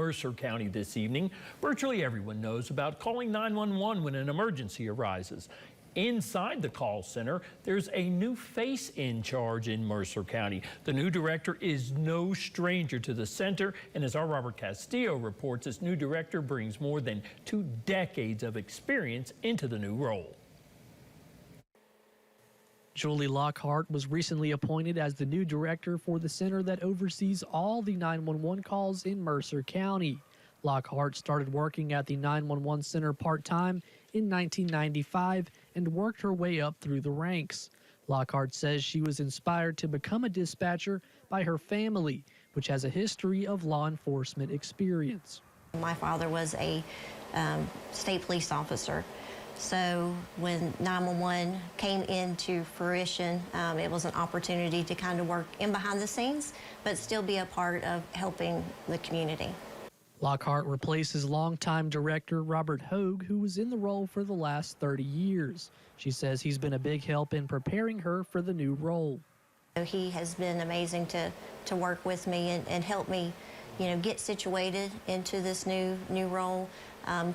Mercer County this evening. Virtually everyone knows about calling 911 when an emergency arises. Inside the call center, there's a new face in charge in Mercer County. The new director is no stranger to the center, and as our Robert Castillo reports, this new director brings more than 2 decades of experience into the new role. Julie Lockhart was recently appointed as the new director for the center that oversees all the 911 calls in Mercer County. Lockhart started working at the 911 center part-time in 1995 and worked her way up through the ranks. Lockhart says she was inspired to become a dispatcher by her family, which has a history of law enforcement experience. My father was a state police officer. So when 911 came into fruition, it was an opportunity to kind of work in behind the scenes, but still be a part of helping the community. Lockhart replaces longtime director Robert Hogue, who was in the role for the last 30 years. She says he's been a big help in preparing her for the new role. He has been amazing to work with me and help me, get situated into this new role.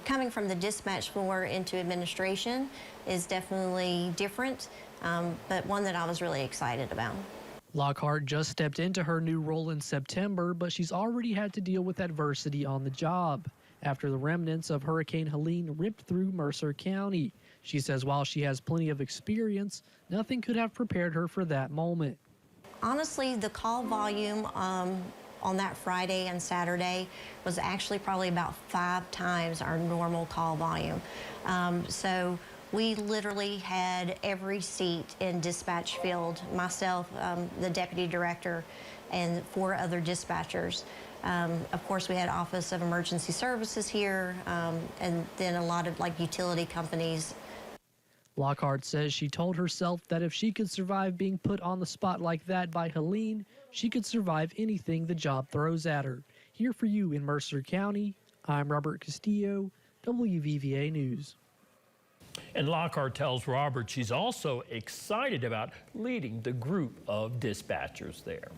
Coming from the dispatch floor into administration is definitely different, but one that I was really excited about. Lockhart just stepped into her new role in September, but she's already had to deal with adversity on the job after the remnants of Hurricane Helene ripped through Mercer County. She says while she has plenty of experience, nothing could have prepared her for that moment. Honestly, the call volume on that Friday and Saturday was actually probably about 5 times our normal call volume. So we literally had every seat in dispatch field, myself, the deputy director, and 4 other dispatchers. Of course, we had Office of Emergency Services here, and then a lot of utility companies. Lockhart says she told herself that if she could survive being put on the spot like that by Helene, she could survive anything the job throws at her. Here for you in Mercer County, I'm Robert Castillo, WVVA News. And Lockhart tells Robert she's also excited about leading the group of dispatchers there.